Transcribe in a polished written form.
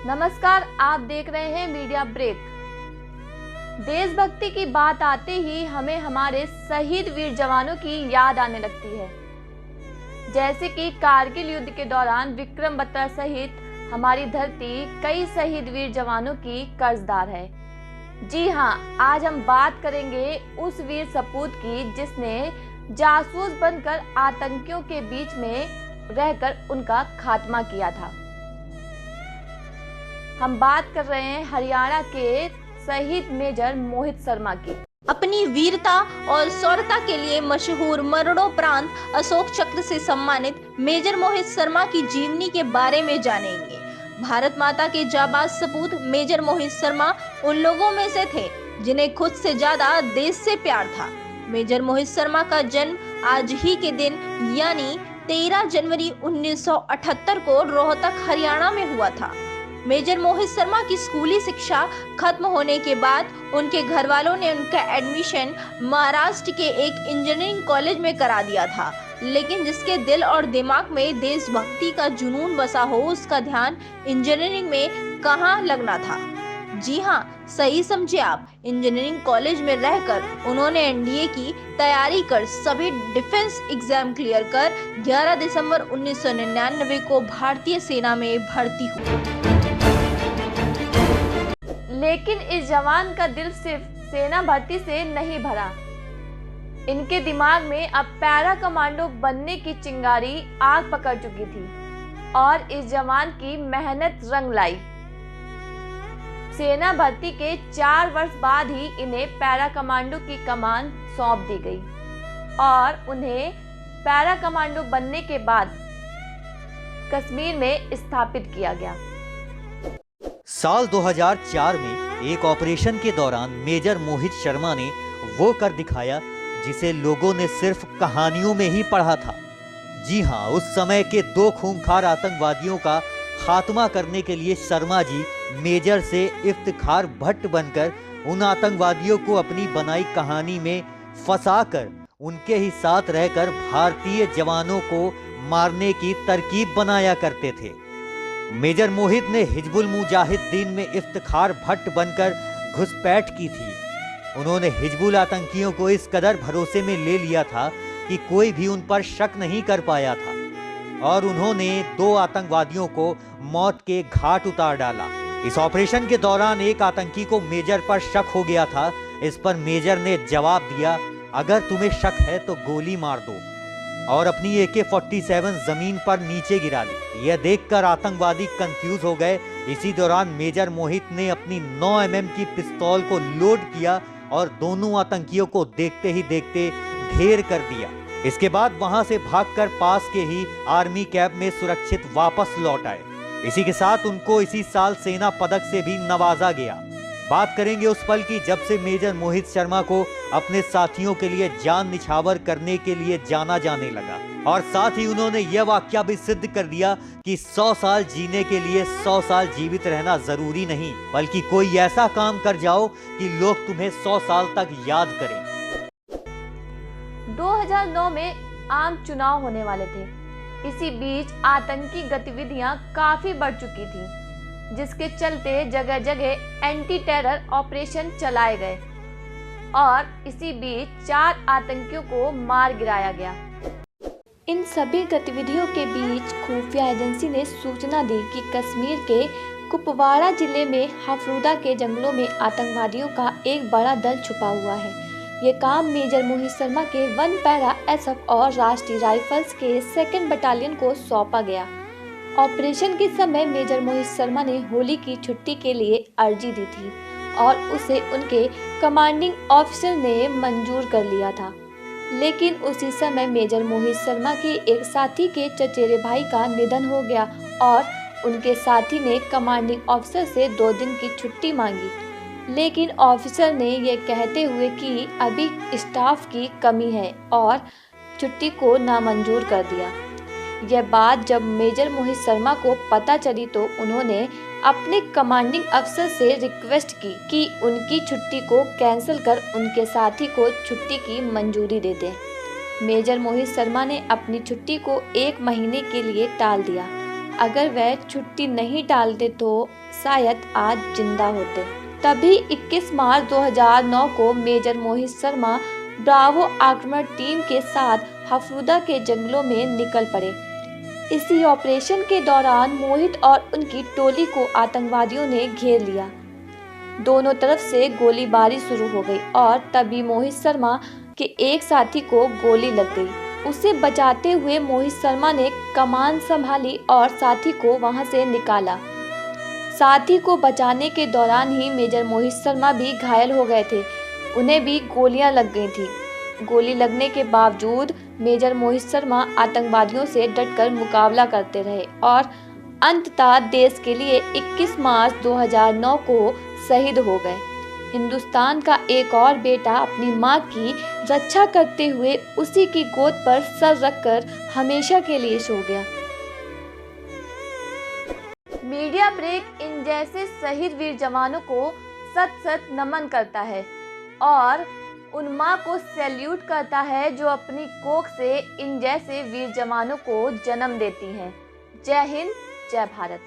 नमस्कार, आप देख रहे हैं मीडिया ब्रेक। देशभक्ति की बात आते ही हमें हमारे शहीद वीर जवानों की याद आने लगती है। जैसे कि कारगिल युद्ध के दौरान विक्रम बत्रा सहित हमारी धरती कई शहीद वीर जवानों की कर्जदार है। जी हां, आज हम बात करेंगे उस वीर सपूत की जिसने जासूस बनकर आतंकियों के बीच में रहकर उनका खात्मा किया था। हम बात कर रहे हैं हरियाणा के शहीद मेजर मोहित शर्मा की। अपनी वीरता और शौर्यता के लिए मशहूर मरणोपरांत अशोक चक्र से सम्मानित मेजर मोहित शर्मा की जीवनी के बारे में जानेंगे। भारत माता के जाबाज सपूत मेजर मोहित शर्मा उन लोगों में से थे जिन्हें खुद से ज्यादा देश से प्यार था। मेजर मोहित शर्मा का जन्म आज ही के दिन यानी 13 जनवरी 1978 को रोहतक हरियाणा में हुआ था। मेजर मोहित शर्मा की स्कूली शिक्षा खत्म होने के बाद उनके घर वालों ने उनका एडमिशन महाराष्ट्र के एक इंजीनियरिंग कॉलेज में करा दिया था, लेकिन जिसके दिल और दिमाग में देशभक्ति का जुनून बसा हो उसका ध्यान इंजीनियरिंग में कहाँ लगना था। जी हाँ, सही समझे आप। इंजीनियरिंग कॉलेज में रहकर उन्होंने एनडीए की तैयारी कर सभी डिफेंस एग्जाम क्लियर कर 11 दिसंबर 1999 को भारतीय सेना में भर्ती हुए। लेकिन इस जवान का दिल सिर्फ सेना भर्ती से नहीं भरा। इनके दिमाग में अब पैरा कमांडो बनने की चिंगारी आग पकड़ चुकी थी और इस जवान की मेहनत रंग लाई। सेना भर्ती के 4 वर्ष बाद ही इन्हें पैरा कमांडो की कमान सौंप दी गई और उन्हें पैरा कमांडो बनने के बाद कश्मीर में स्थापित किया गया। साल 2004 में एक ऑपरेशन के दौरान मेजर मोहित शर्मा ने वो कर दिखाया जिसे लोगों ने सिर्फ कहानियों में ही पढ़ा था। जी हाँ, उस समय के 2 खूंखार आतंकवादियों का खात्मा करने के लिए शर्मा जी मेजर से इफ्तिखार भट्ट बनकर उन आतंकवादियों को अपनी बनाई कहानी में फंसाकर उनके ही साथ रहकर भारतीय जवानों को मारने की तरकीब बनाया करते थे। मेजर मोहित ने हिजबुल मुजाहिदीन में इफ्तिखार भट्ट बनकर घुसपैठ की थी। उन्होंने हिजबुल आतंकियों को इस कदर भरोसे में ले लिया था कि कोई भी उन पर शक नहीं कर पाया था और उन्होंने 2 आतंकवादियों को मौत के घाट उतार डाला। इस ऑपरेशन के दौरान एक आतंकी को मेजर पर शक हो गया था। इस पर मेजर ने जवाब दिया, अगर तुम्हें शक है तो गोली मार दो, और अपनी AK-47 जमीन पर नीचे गिरा दी। यह देखकर आतंकवादी कंफ्यूज हो गए। इसी दौरान मेजर मोहित ने अपनी 9 mm की पिस्तौल को लोड किया और दोनों आतंकियों को देखते ही देखते ढेर कर दिया। इसके बाद वहां से भागकर पास के ही आर्मी कैंप में सुरक्षित वापस लौट आए। इसी के साथ उनको इसी साल सेना पदक से भी नवाजा गया। बात करेंगे उस पल की जब से मेजर मोहित शर्मा को अपने साथियों के लिए जान निछावर करने के लिए जाना जाने लगा, और साथ ही उन्होंने यह वाकया भी सिद्ध कर दिया कि 100 साल जीने के लिए 100 साल जीवित रहना जरूरी नहीं, बल्कि कोई ऐसा काम कर जाओ कि लोग तुम्हें 100 साल तक याद करें। 2009 में आम चुनाव होने वाले थे। इसी बीच आतंकी गतिविधियां काफी बढ़ चुकी थी, जिसके चलते जगह जगह एंटी टेरर ऑपरेशन चलाए गए और इसी बीच 4 आतंकियों को मार गिराया गया। इन सभी गतिविधियों के बीच खुफिया एजेंसी ने सूचना दी कि कश्मीर के कुपवाड़ा जिले में हफरूदा के जंगलों में आतंकवादियों का एक बड़ा दल छुपा हुआ है। ये काम मेजर मोहित शर्मा के 1 पैरा SF और राष्ट्रीय राइफल्स के 2nd बटालियन को सौंपा गया। ऑपरेशन के समय मेजर मोहित शर्मा ने होली की छुट्टी के लिए अर्जी दी थी और उसे उनके कमांडिंग ऑफिसर ने मंजूर कर लिया था, लेकिन उसी समय मेजर मोहित शर्मा के एक साथी के चचेरे भाई का निधन हो गया और उनके साथी ने कमांडिंग ऑफिसर से 2 दिन की छुट्टी मांगी, लेकिन ऑफिसर ने यह कहते हुए कि अभी स्टाफ की कमी है और छुट्टी को नामंजूर कर दिया। यह बात जब मेजर मोहित शर्मा को पता चली तो उन्होंने अपने कमांडिंग अफसर से रिक्वेस्ट की कि उनकी छुट्टी को कैंसिल कर उनके साथी को छुट्टी की मंजूरी दे दें। मेजर मोहित शर्मा ने अपनी छुट्टी को 1 महीने के लिए टाल दिया अगर वह छुट्टी नहीं डालते तो शायद आज जिंदा होते। तभी 21 मार्च 2009 को मेजर मोहित शर्मा ब्रावो आक्रमण टीम के साथ हफरुदा के जंगलों में निकल पड़े। इसी ऑपरेशन के दौरान मोहित और उनकी टोली को आतंकवादियों ने घेर लिया। दोनों तरफ से गोलीबारी शुरू हो गई और तभी मोहित शर्मा के एक साथी को गोली लग गई। उसे बचाते हुए मोहित शर्मा ने कमान संभाली और साथी को वहां से निकाला। साथी को बचाने के दौरान ही मेजर मोहित शर्मा भी घायल हो गए थे। उन्हें भी गोलियां लग गई थी। गोली लगने के बावजूद मेजर मोहित शर्मा आतंकवादियों से डटकर मुकाबला करते रहे और अंततः देश के लिए 21 मार्च 2009 को शहीद हो गए। हिंदुस्तान का एक और बेटा अपनी मां की रक्षा करते हुए उसी की गोद पर सर रखकर हमेशा के लिए सो गया। मीडिया ब्रेक इन जैसे शहीद वीर जवानों को सत सत नमन करता है और उन मां को सैल्यूट करता है जो अपनी कोख से इन जैसे वीर जवानों को जन्म देती हैं। जय हिंद, जय भारत।